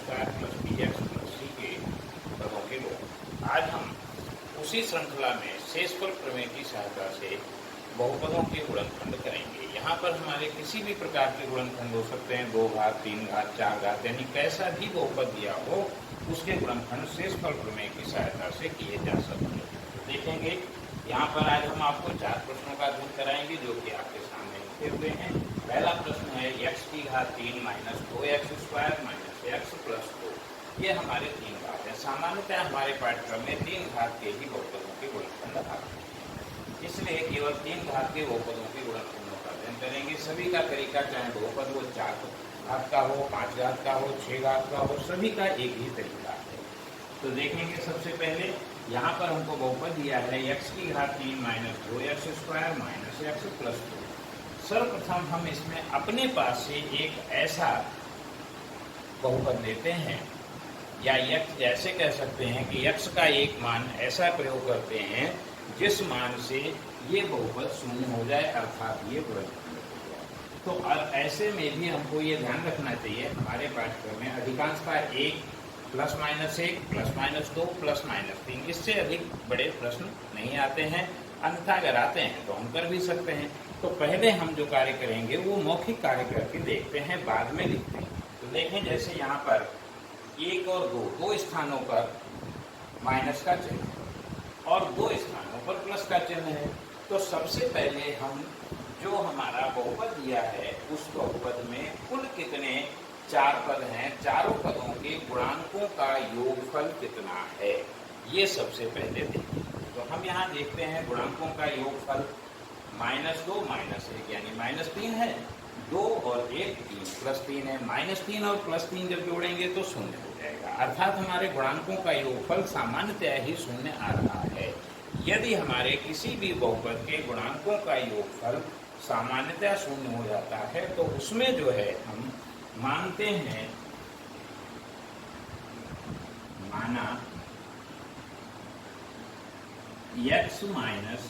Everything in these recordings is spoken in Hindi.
Square plus b x plus c के पदों के गुणनखंड। आज हम उसी श्रृंखला में शेषफल प्रमेय की सहायता से बहुपदों के गुणनखंड करेंगे। यहाँ पर हमारे किसी भी प्रकार के गुणनखंड हो सकते हैं, 2 घात, 3 घात, 4 घात, यानी कैसा भी बहुपद दिया हो उसके गुणनखंड शेषफल प्रमेय की सहायता से किए जा सकते हैं। देखेंगे यहाँ पर आज हम आपको 4 प्रश्नों का अध्ययन कराएंगे जो कि आपके सामने लिखे हुए हैं। पहला प्रश्न है x की घात 3 minus 2x square minus x plus 2। ये हमारे 3 घात हैं। सामान्यतः हमारे पाठ्यक्रम में 3 घात के ही बहुपदों के गुणनखंड आते हैं, इसलिए केवल 3 घात के बहुपदों के गुणनखंडों का अध्ययन करेंगे। सभी का तरीका चाहे बहुपद वो 4 घात का हो, 5 घात का हो, 6 घात का हो, सभी का एक ही तरीका है। तो देखेंगे सबसे पहले यहाँ पर हमको बहुपद दिया है x की घात 3 minus 2x square minus x plus 2। सर्वप्रथम हम इसमें अपने पास से एक ऐसा बहुपद लेते हैं, या x जैसे कह सकते हैं कि x का एक मान ऐसा प्रयोग करते हैं जिस मान से ये बहुपद शून्य हो जाए, अर्थात ये गुणनखंड हो जाए। तो ऐसे में भी हमको ये ध्यान रखना चाहिए, हमारे पाठ्यक्रम में अधिकांशतः 1 plus minus 1 plus minus 2 plus minus 3, इससे अधिक बड़े प्रश्न नहीं आते हैं। अन्यथा अगर आते हैं तो हम कर भी सकते हैं। तो पहले हम जो कार्य करेंगे वो मौखिक कार्य करके देखते हैं, बाद में लिखते हैं। तो देखें जैसे यहाँ पर 1 और 2 स्थानों पर माइनस का चिन्ह और 2 स्थानों पर प्लस का चिन्ह है। तो सबसे पहले हम जो हमारा बहुपद दिया है उस बहुपद में कुल कितने 4 पद हैं, चारों पदों के गुणांकों का योगफल कितना है, ये सबसे पहले देखें। तो हम यहाँ देखते हैं गुणांकों का योगफल -2 -1 यानी -3 है, 2 और 1 3 प्लस 3 है। -3 और प्लस 3 जब जोड़ेंगे तो शून्य हो जाएगा, अर्थात हमारे गुणांकों का योगफल सामान्यतः ही शून्य आ रहा है। यदि हमारे किसी भी बहुपद के गुणांकों का योगफल सामान्यतः शून्य हो जाता है तो उसमें जो है हम मानते हैं, माना x माइनस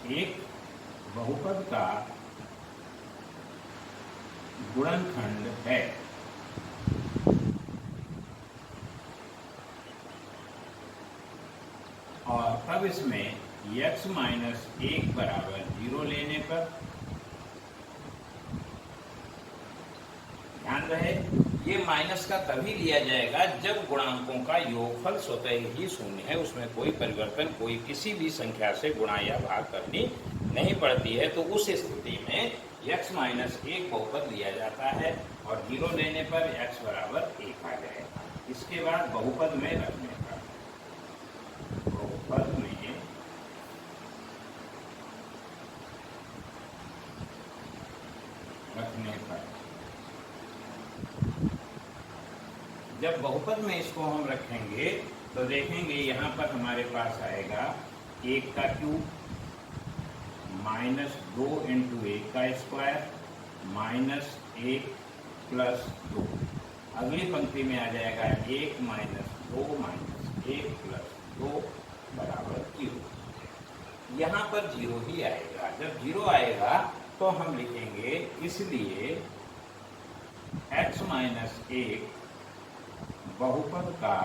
1 बहुपद का गुणनखंड है। और तब इसमें x माइनस 1 बराबर 0 लेने पर ध्यान रहे ये माइनस का तभी लिया जाएगा जब गुणांकों का योगफल स्वतः ही शून्य है, उसमें कोई परिवर्तन, कोई किसी भी संख्या से गुणा या भाग करनी नहीं पड़ती है। तो उस स्थिति में x माइनस 1 बहुपद लिया जाता है और 0 लेने पर x बराबर 1 आ जाएगा। इसके बाद बहुपद में रखने पर जब बहुपद में इसको हम रखेंगे तो देखेंगे यहाँ पर हमारे पास आएगा 1 का क्यूब -2 इंटू 1 का स्क्वायर -1 प्लस 2। अगली पंक्ति में आ जाएगा 1 - 2 - 1 प्लस 2 बराबर 0। यहाँ पर 0 ही आएगा। जब 0 आएगा तो हम लिखेंगे इसलिए x माइनस 1 बहुपद का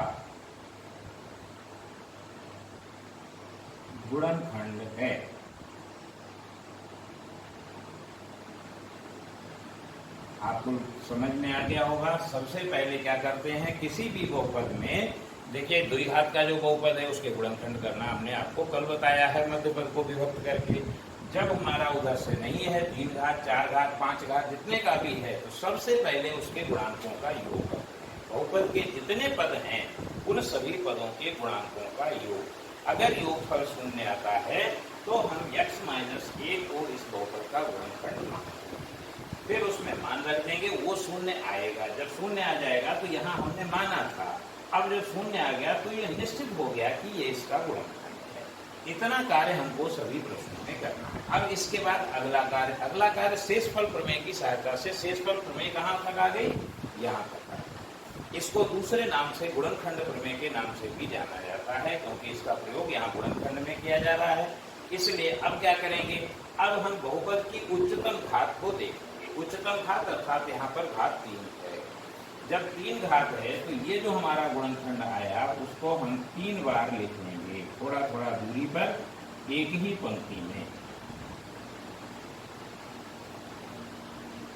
गुणनखंड है। आपको समझ में आ गया होगा। सबसे पहले क्या करते हैं, किसी भी बहुपद में देखिए द्विघात का जो बहुपद है उसके गुणनखंड करना हमने आपको कल बताया है, मध्यपद को विभक्त करके। जब हमारा उधर से नहीं है 3 घात 4 घात 5 घात जितने का भी है तो सबसे पहले उसके गुणांकों का योग करते हैं। बहुपद के जितने पद हैं उन सभी पदों के गुणांकों का योग। अगर योगफल शून्य आता है तो हम x माइनस 1 को इस बहुपद का गुणनखंड मानते हैं, फिर उसमें मान रख देंगे, वो शून्य आएगा। जब शून्य आ जाएगा तो यहाँ हमने माना था, अब जब शून्य आ गया तो ये निश्चित हो गया कि ये इसका गुणनखंड है। इतना कार्य हमको सभी प्रश्नों में करना है। अब इसके बाद अगला कार्य शेषफल प्रमेय की सहायता से। शेषफल प्रमेय कहाँ तक आ गई, यहाँ तक आ गई। इसको दूसरे नाम से गुणनखंड प्रमेय के नाम से भी जाना जाता है, क्योंकि इसका प्रयोग यहाँ गुणनखंड में किया जा रहा है। इसलिए अब क्या करेंगे, अब हम बहुपद की उच्चतम घात को देखेंगे। उच्चतम घात अर्थात यहाँ पर घात 3 है। जब 3 घात है तो ये जो हमारा गुणनखंड आया उसको हम 3 बार लिख लेंगे, थोड़ा थोड़ा दूरी पर एक ही पंक्ति में।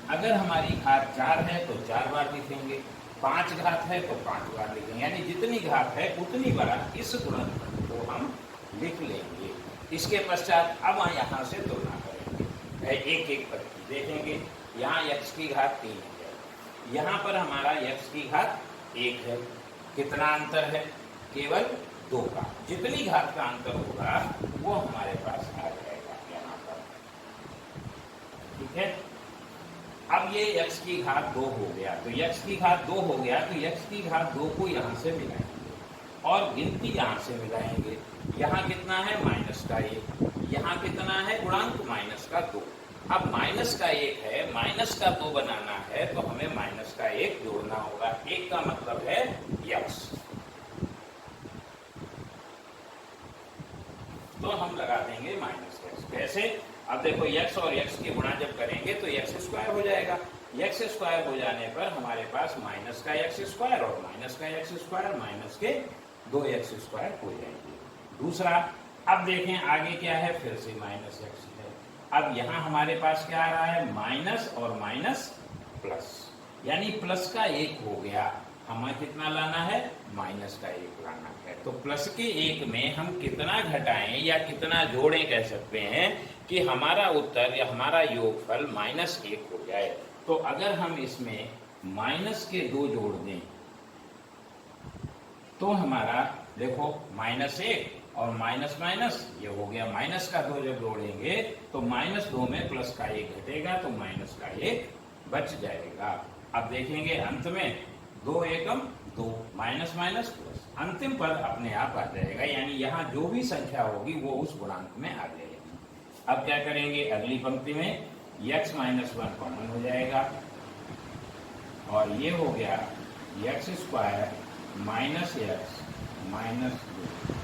अगर हमारी घात 4 है तो 4 बार लिखेंगे, 5 घात है तो 5 बार लिखेंगे, यानी जितनी घात है उतनी बार इस गुणनखंड को हम लिख लेंगे। इसके पश्चात अब यहाँ से तुलना करेंगे, एक एक पंक्ति देखेंगे। यहाँ x की घात 3 है, यहाँ पर हमारा x की घात 1 है। कितना अंतर है? केवल 2 का। जितनी घात का अंतर होगा वो हमारे पास आ जाएगा यहाँ पर, ठीक है। अब ये x की घात 2 हो गया, तो x की घात 2 हो गया तो x की घात 2 को यहाँ से मिलाएंगे और गिनती यहाँ से मिलाएंगे। यहाँ कितना है? माइनस का 1। यहाँ कितना है? गुणांक माइनस का 2। अब माइनस का 1 है, माइनस का 2 बनाना है तो हमें माइनस का 1 जोड़ना होगा। 1 का मतलब है x। तो हम लगा देंगे माइनस x। कैसे? अब देखो x और x की गुणा जब करेंगे तो x स्क्वायर हो जाएगा। x स्क्वायर हो जाने पर हमारे पास माइनस का x स्क्वायर और माइनस का x स्क्वायर माइनस के 2x स्क्वायर हो जाएंगे। दूसरा, अब देखें आगे क्या है, फिर से माइनस x है। अब यहाँ हमारे पास क्या आ रहा है? माइनस और माइनस प्लस, यानी प्लस का 1 हो गया। हमें कितना लाना है? माइनस का 1 लाना है। तो प्लस के 1 में हम कितना घटाएं या कितना जोड़ें कह सकते हैं कि हमारा उत्तर या हमारा योगफल -1 हो जाए। तो अगर हम इसमें माइनस के 2 जोड़ दें तो हमारा देखो -1 और माइनस माइनस ये हो गया, माइनस का 2 जब जोड़ेंगे तो -2 में प्लस का 1 घटेगा तो माइनस का 1 बच जाएगा। अब देखेंगे अंत में 2 एकम 2, माइनस माइनस प्लस, अंतिम पद अपने आप आ जाएगा, यानी यहाँ जो भी संख्या होगी वो उस गुणांक में आ जाएगी। अब क्या करेंगे? अगली पंक्ति में x माइनस 1 कॉमन हो जाएगा और ये हो गया x square minus x minus 2।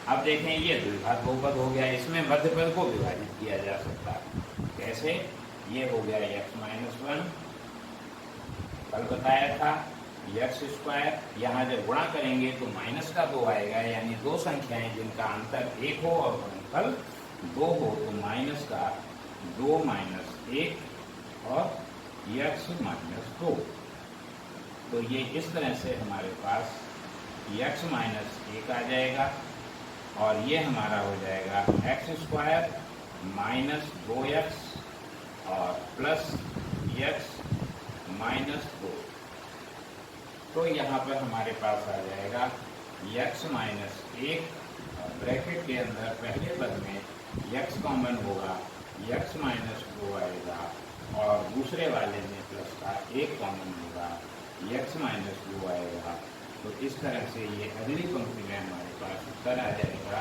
अब देखें ये द्विघात बहुपद हो गया, इसमें मध्य पद को विभाजित किया जा सकता है। कैसे? ये हो गया x माइनस 1, कल बताया था x स्क्वायर, यहाँ जब गुणा करेंगे तो माइनस का 2 आएगा, यानी 2 संख्याएं जिनका अंतर 1 हो और गुणनफल 2 हो तो माइनस का 2 माइनस 1 और x माइनस 2। तो ये इस तरह से हमारे पास x माइनस 1 आ जाएगा और ये हमारा हो जाएगा x स्क्वायर माइनस 2x और प्लस x माइनस 2। तो यहाँ पर हमारे पास आ जाएगा x माइनस 1 और ब्रैकेट के अंदर पहले पद में x कॉमन होगा, x माइनस 2 आएगा और दूसरे वाले में प्लस का 1 कॉमन होगा, x माइनस 2 आएगा। तो इस तरह से ये अगली पंक्ति में हमारे पास उत्तर आ जाएगा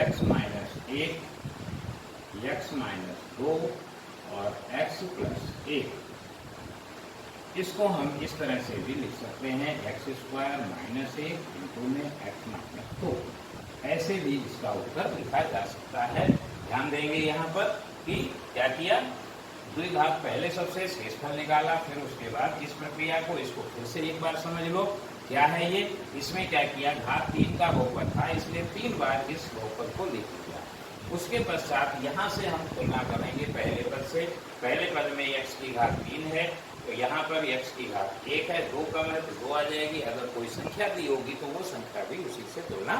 x माइनस 1, x माइनस 2 और x प्लस 1। इसको हम इस तरह से भी लिख सकते हैं x स्क्वायर माइनस 1 इंटू में x माइनस 2। ऐसे भी इसका उत्तर लिखा जा सकता है। ध्यान देंगे यहाँ पर कि क्या किया, द्विघात पहले सबसे शेषफल निकाला, फिर उसके बाद इस प्रक्रिया को इसको फिर से एक बार समझ लो क्या है ये। इसमें क्या किया, घात 3 का बहुपद था इसलिए 3 बार इस बहुपद को लिख लिया। उसके पश्चात यहाँ से हम तुलना करेंगे पहले पद से। पहले पद में x की घात 3 है तो यहाँ पर x की घात 1 है, 2 कम है तो 2 आ जाएगी। अगर कोई संख्या दी होगी तो वो संख्या भी उसी से तुलना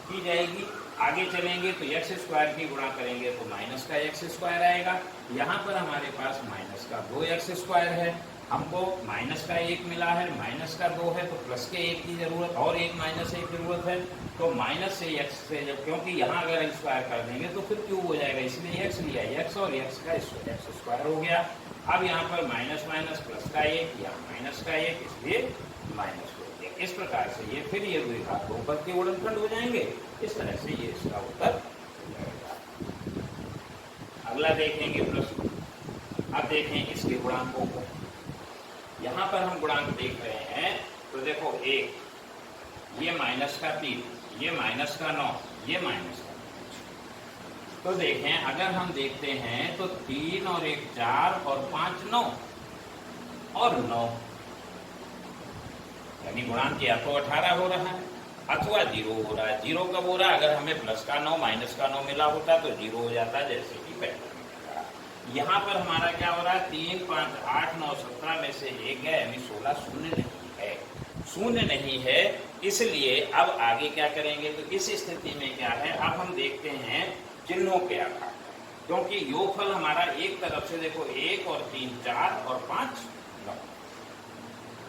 की जाएगी। आगे चलेंगे तो x स्क्वायर की गुणा करेंगे तो माइनस का x स्क्वायर आएगा। यहाँ पर हमारे पास माइनस का 2x स्क्वायर है, हमको माइनस का 1 मिला है, माइनस का 2 है तो प्लस के 1 की जरूरत और एक माइनस 1 की जरूरत है। तो माइनस से x से जब, क्योंकि यहाँ अगर स्क्वायर कर देंगे तो फिर क्यूब हो जाएगा, इसलिए x लिया, x और x का x स्क्वायर हो गया। अब यहाँ पर माइनस माइनस प्लस का 1 या माइनस का 1 इसलिए माइनस हो गया। इस प्रकार से ये फिर ये द्विघात बहुपद के गुणनखंड हो जाएंगे। इस तरह से ये इसका उत्तर हो जाएगा। अगला देखेंगे प्रश्न। अब देखें इसके गुणांकों को। यहाँ पर हम गुणांक देख रहे हैं तो देखो 1, ये माइनस का 3, ये माइनस का 9, ये माइनस का 5। तो देखें, अगर हम देखते हैं तो 3 और 1 4 और 5 9 और 9, यानी गुणांक या तो 18 हो रहा है अथवा 0 हो रहा है। 0 कब हो रहा है? अगर हमें प्लस का 9 माइनस का 9 मिला होता तो 0 हो जाता, जैसे कि पहले मिला। यहाँ पर हमारा क्या हो रहा है? 3 5 8 9 17 में से 1 है, यानी 16 शून्य नहीं है। शून्य नहीं है, इसलिए अब आगे क्या करेंगे? तो इस स्थिति में क्या है, अब हम देखते हैं चिन्हों के आधार, क्योंकि योगफल हमारा एक तरफ से देखो 1 और 3 4 और 5 9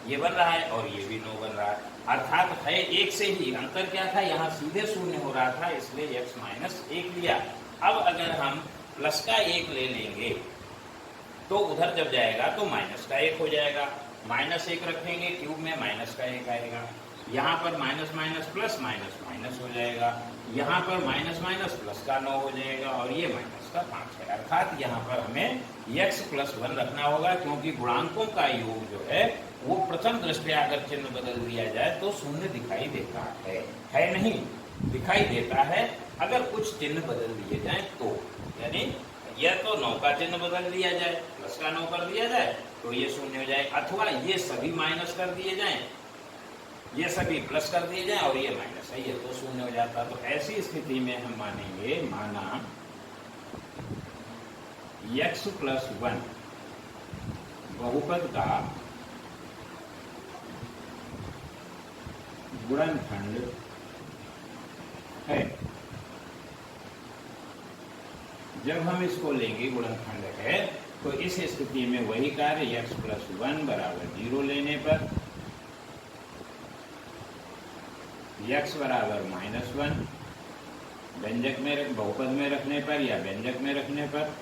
ये बन रहा है और ये भी 9 बन रहा है, अर्थात है एक से ही। अंतर क्या था? यहाँ सीधे शून्य हो रहा था, इसलिए x माइनस 1 लिया। अब अगर हम प्लस का 1 ले लेंगे तो उधर जब जाएगा तो माइनस का 1 हो जाएगा। माइनस 1 रखेंगे क्यूब में, माइनस का 1 आएगा। यहाँ पर minus minus plus minus minus हो जाएगा। यहाँ पर माइनस माइनस प्लस का 9 हो जाएगा और ये माइनस का 5 है। अर्थात यहाँ पर हमें x प्लस 1 रखना होगा, क्योंकि गुणांकों का योग जो है वो प्रथम दृष्टया अगर चिन्ह बदल दिया जाए तो शून्य दिखाई देता है नहीं? दिखाई देता है। अगर कुछ चिन्ह बदल दिए जाए तो, यानी यह तो 9 का चिन्ह बदल दिया जाए, प्लस का 9 कर दिया जाए तो ये शून्य हो जाए, अथवा ये सभी माइनस कर दिए जाए, ये सभी प्लस कर दिए जाए और ये माइनस है, ये तो शून्य हो जाता। तो ऐसी स्थिति में हम मानेंगे, माना x प्लस 1 बहुपद का गुणनखंड है। जब हम इसको लेंगे गुणनखंड है, तो इस स्थिति में वही कार्य x प्लस 1 बराबर 0 लेने पर, x बराबर -1 व्यंजक में बहुपद में रखने पर या व्यंजक में रखने पर,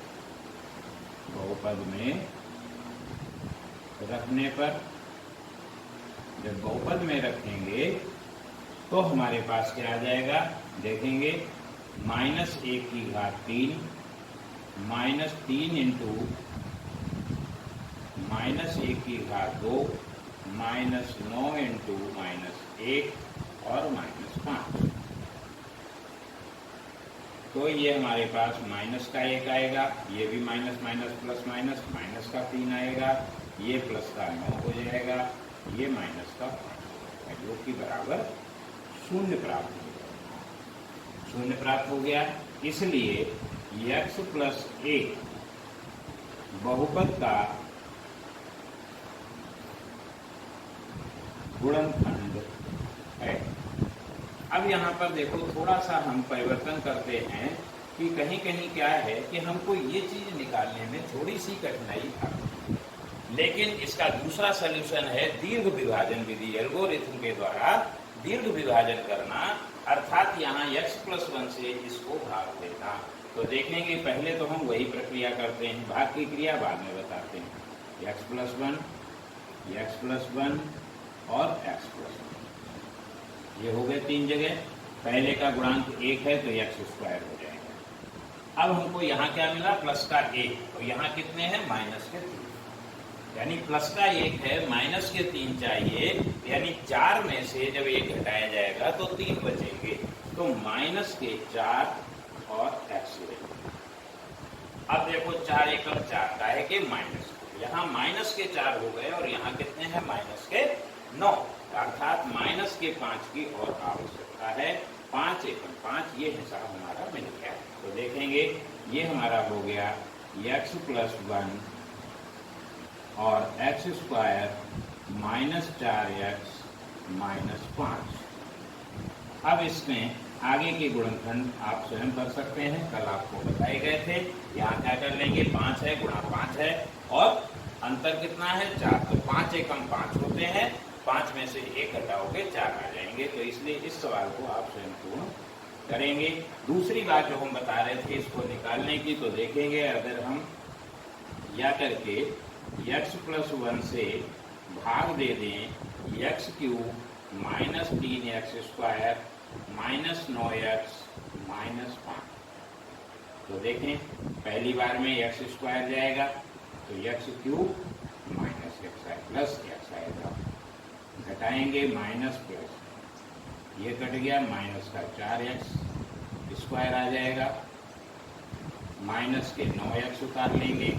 बहुपद में रखने पर, जब बहुपद में रखेंगे तो हमारे पास क्या आ जाएगा? देखेंगे, -1 की घात 3 -3 इंटू -1 की घात 2 -9 इंटू -1 और -5। तो ये हमारे पास माइनस का 1 आएगा, ये भी minus minus plus minus, minus का 3 आएगा, ये प्लस का 9 हो जाएगा, ये माइनस का 5 है, जो कि बराबर 0 प्राप्त हो गया। 0 प्राप्त हो गया, इसलिए x प्लस 1 बहुपद का गुणनखंड है। अब यहाँ पर देखो, थोड़ा सा हम परिवर्तन करते हैं कि कहीं कहीं क्या है कि हमको ये चीज निकालने में थोड़ी सी कठिनाई आती है, लेकिन इसका दूसरा सलूशन है दीर्घ विभाजन विधि, एल्गोरिथम के द्वारा दीर्घ विभाजन करना, अर्थात यहाँ x प्लस 1 से इसको भाग देना। तो देखेंगे, पहले तो हम वही प्रक्रिया करते हैं, भाग की क्रिया बाद में बताते हैं। x प्लस 1 और x प्लस 1, ये हो गए 3 जगह। पहले का गुणांक 1 है तो x स्क्वायर हो जाएगा। अब हमको यहाँ क्या मिला? प्लस का 1, और यहाँ कितने हैं? माइनस के 3, यानी प्लस का 1 है, माइनस के 3 चाहिए, यानी 4 में से जब 1 घटाया जाएगा तो 3 बचेंगे, तो माइनस के 4 और x लेंगे। अब देखो 4 एकम 4 का है कि माइनस, यहाँ माइनस के 4 हो गए और यहाँ कितने हैं? माइनस के 9, अर्थात माइनस के 5 की और आवश्यकता है। 5 एकम 5, ये हिसाब हमारा मिल गया। तो देखेंगे, ये हमारा हो गया x प्लस 1 और x स्क्वायर -4x -5। अब इसमें आगे के गुणनखंड आप स्वयं कर सकते हैं, कल आपको बताए गए थे। यहाँ क्या कर लेंगे? 5 है गुणा 5 है और अंतर कितना है? 4। तो 5 एकम 5 होते हैं, 5 में से 1 घटाओगे 4 आ जाएंगे। तो इसलिए इस सवाल को आप स्वयं पूर्ण करेंगे। दूसरी बात जो हम बता रहे थे इसको निकालने की, तो देखेंगे अगर हम या करके x प्लस 1 से भाग दे दें x cube -3x square -9x -5, तो देखें पहली बार में x स्क्वायर जाएगा तो x cube -x plus x आएगा, घटाएंगे माइनस प्लस, ये कट गया, माइनस का 4x स्क्वायर आ जाएगा, माइनस के 9x उतार लेंगे,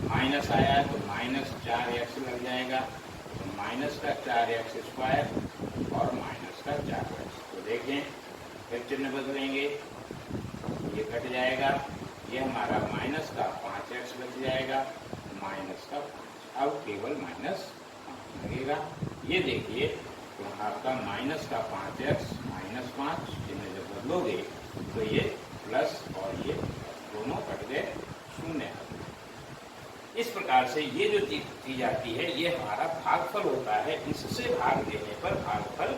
माइनस आया है तो माइनस 4x लग जाएगा, तो माइनस का 4x स्क्वायर और माइनस का 4x। तो देखें फिर चिन्ह बदलेंगे, ये कट जाएगा, ये हमारा माइनस का 5x बच जाएगा, माइनस का 5, अब केवल माइनस लगेगा। ये देखिए तो आपका माइनस का 5x माइनस 5 चिन्ह जब बदलोगे तो ये प्लस और ये दोनों कट गए, शून्य। इस प्रकार से ये जो चीज आती है ये हमारा भागफल होता है, इससे भाग देने पर भागफल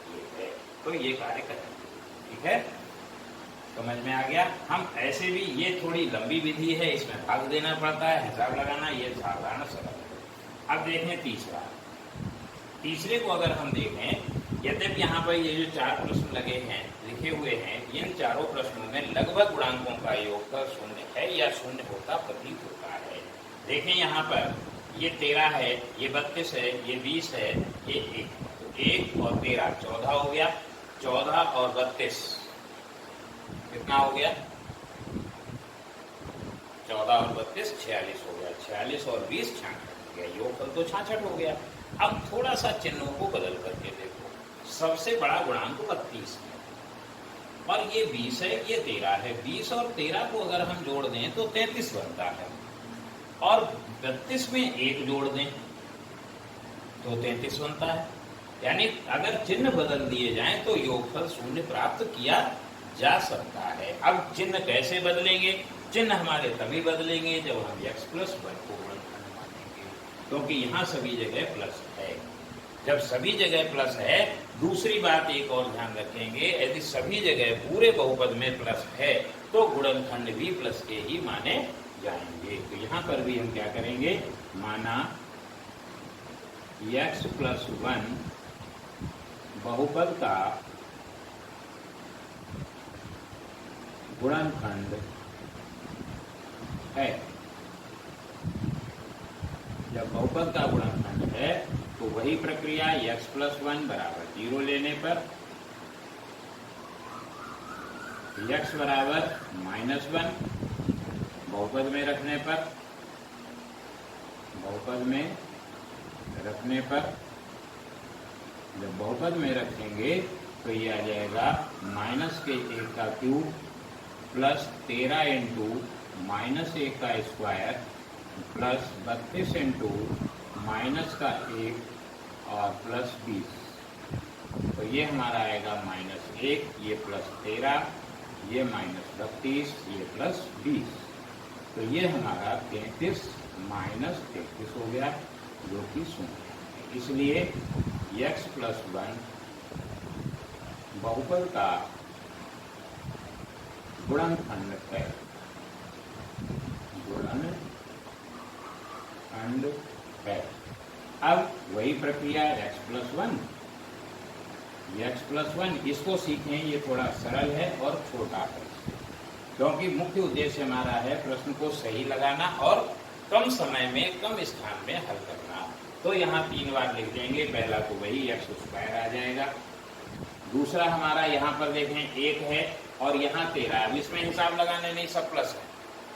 ये है, तो ये कार्य करेंगे। ठीक है, समझ में आ गया। हम ऐसे भी, ये थोड़ी लंबी विधि है, इसमें भाग देना पड़ता है, हिसाब लगाना, ये साधारण सरल है। अब देखें तीसरे को अगर हम देखें, यद्यपि यहाँ पर ये जो 4 प्रश्न लगे हैं, लिखे हुए हैं, इन चारों प्रश्नों में लगभग गुणांकों का योगफल शून्य है या शून्य होता प्रतीत होता है। देखें यहाँ पर ये 13 है, ये 32 है, ये 20 है, ये 1, तो 1 और 13 14 हो गया, 14 और 32 कितना हो गया, 14 और 32 46 हो गया, 46 और 20 66 हो गया, योगफल तो 66 हो गया। अब थोड़ा सा चिन्हों को बदल करके देखो, सबसे बड़ा गुणांक 32 है और ये 20 है, ये 13 है, 20 और 13 को अगर हम जोड़ दें तो 33 बनता है, और 32 में 1 जोड़ दें तो 33 बनता है। यानी अगर चिन्ह बदल दिए जाएं तो योगफल शून्य प्राप्त किया जा सकता है। अब चिन्ह कैसे बदलेंगे? चिन्ह हमारे तभी बदलेंगे जब हम x + 1 को गुणनखंड मानेंगे, क्योंकि यहाँ सभी जगह प्लस है। जब सभी जगह प्लस है, दूसरी बात एक और ध्यान रखेंगे, यदि सभी जगह पूरे बहुपद में प्लस है तो गुणनखंड भी प्लस के ही माने जाएंगे। तो यहाँ पर भी हम क्या करेंगे, माना x + 1 बहुपद का गुणनखंड है। जब बहुपद का गुणनखंड है तो वही प्रक्रिया x + 1 बराबर 0 लेने पर, x बराबर -1 बहुपद में रखने पर, जब बहुपद में रखेंगे तो ये आ जाएगा -1 का क्यूब प्लस 13 इंटू -1 का स्क्वायर प्लस 32 इंटू -1 और प्लस 20। तो ये हमारा आएगा -1, ये प्लस 13, ये -32, ये प्लस 20। तो ये हमारा 33 -33 हो गया, जो कि शून्य है। इसलिए x + 1 बहुपद का गुणनखंड है, अब वही प्रक्रिया x + 1 इसको सीखें, ये थोड़ा सरल है और छोटा है, क्योंकि मुख्य उद्देश्य हमारा है प्रश्न को सही लगाना और कम समय में कम स्थान में हल करना। तो यहाँ 3 बार लिख देंगे, पहला तो वही x² आ जाएगा, दूसरा हमारा यहाँ पर देखें 1 है और यहाँ 13, अब इसमें हिसाब लगाने नहीं, सब प्लस है,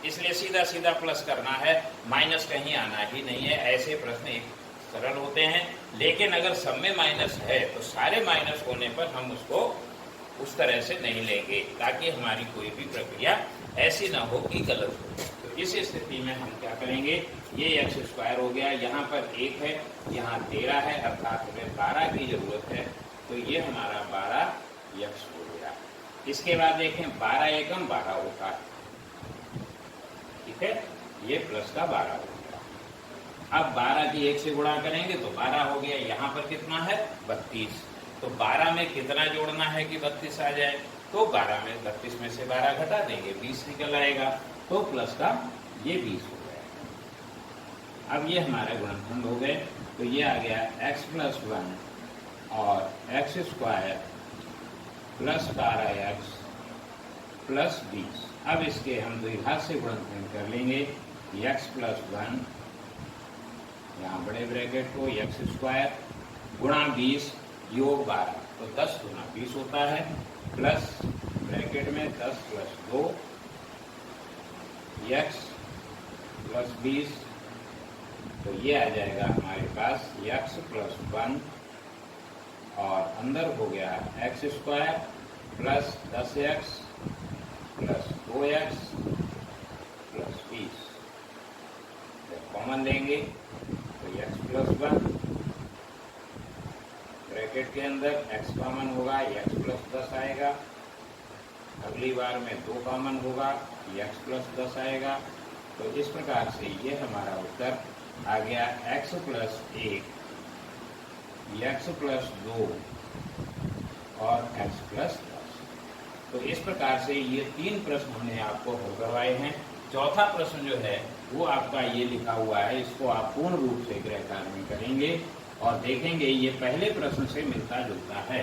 इसलिए सीधा सीधा प्लस करना है, माइनस कहीं आना ही नहीं है। ऐसे प्रश्न एक सरल होते हैं, लेकिन अगर सब में माइनस है तो सारे माइनस होने पर हम उसको उस तरह से नहीं लेंगे, ताकि हमारी कोई भी प्रक्रिया ऐसी ना हो कि गलत हो। तो इस स्थिति में हम क्या करेंगे, ये x² हो गया, यहाँ पर 1 है, यहाँ 13 है, अर्थात हमें 12 की जरूरत है, तो ये हमारा 12x हो गया। इसके बाद देखें 12 एकम 12 होता है, ठीक है, ये प्लस का 12 हो गया। अब 12 की 1 से गुणा करेंगे तो 12 हो गया, यहाँ पर कितना है 32, तो 12 में कितना जोड़ना है कि 32 आ जाए, तो 12 में 32 में से 12 घटा देंगे, 20 निकल आएगा, तो प्लस का ये 20 हो गया। अब ये हमारे गुणनखंड हो गए, तो ये आ गया x + 1 और x² प्लस 12x प्लस 20। अब इसके हम द्विघात से गुणनखंड कर लेंगे, x + 1 यहाँ बड़े ब्रैकेट को x² गुणा 20 योग 12, तो 10 गुना 20 होता है, प्लस ब्रैकेट में 10 + 2 x प्लस 20, तो ये आ जाएगा हमारे पास x प्लस 1 और अंदर हो गया x square plus 10x plus 2x plus 20। जब कॉमन लेंगे तो x प्लस 1 ब्रैकेट के अंदर x कॉमन होगा, x प्लस 10 आएगा। अगली बार में 2 कॉमन होगा, x प्लस 10 आएगा। तो इस प्रकार से ये हमारा उत्तर आ गया x प्लस 1, x प्लस 2 और x प्लस 10। तो इस प्रकार से ये 3 प्रश्न हमने आपको हल करवाए हैं। चौथा प्रश्न जो है वो आपका ये लिखा हुआ है, इसको आप पूर्ण रूप से गृह कार्य में करेंगे और देखेंगे ये पहले प्रश्न से मिलता जुलता है,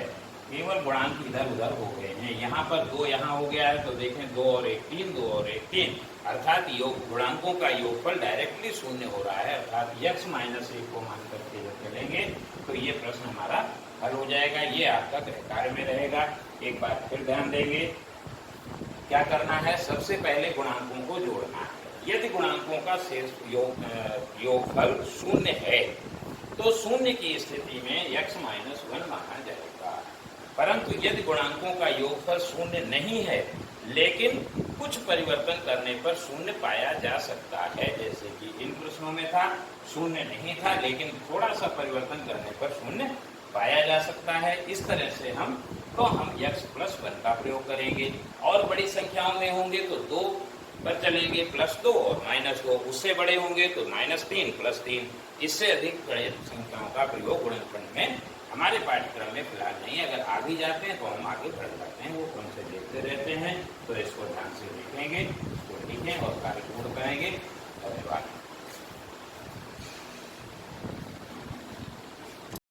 केवल गुणांक इधर उधर हो गए हैं। यहाँ पर 2 यहाँ हो गया है, तो देखें 2 और 1 3, 2 और 1 3, अर्थात योग गुणांकों का योगफल डायरेक्टली शून्य हो रहा है, अर्थात x माइनस 1 को मान करके जब चलेंगे तो ये प्रश्न हमारा हल हो जाएगा। ये आपका गृह कार्य में रहेगा। एक बार फिर ध्यान देंगे, क्या करना है, सबसे पहले गुणांकों को जोड़ना है। यदि गुणांकों का शेष योगफल शून्य है तो शून्य की स्थिति में x माइनस 1 माना जाएगा। परंतु यदि गुणांकों का योगफल शून्य नहीं है लेकिन कुछ परिवर्तन करने पर शून्य पाया जा सकता है, जैसे कि इन प्रश्नों में था शून्य नहीं था लेकिन थोड़ा सा परिवर्तन करने पर शून्य पाया जा सकता है, इस तरह से हम x प्लस 1 का प्रयोग करेंगे। और बड़ी संख्याओं में होंगे तो 2 पर चलेंगे, प्लस 2 और माइनस 2, उससे बड़े होंगे तो -3 प्लस 3। इससे अधिक बड़े संख्याओं का प्रयोग गुणनखंड में हमारे पाठ्यक्रम में फिलहाल नहीं। अगर आगे जाते हैं तो हम आगे बढ़ जाते हैं, वो क्रम से देखते रहते हैं, तो इसको ध्यान से देखेंगे, इसको लिखें और कार्य पूर्ण करेंगे। धन्यवाद।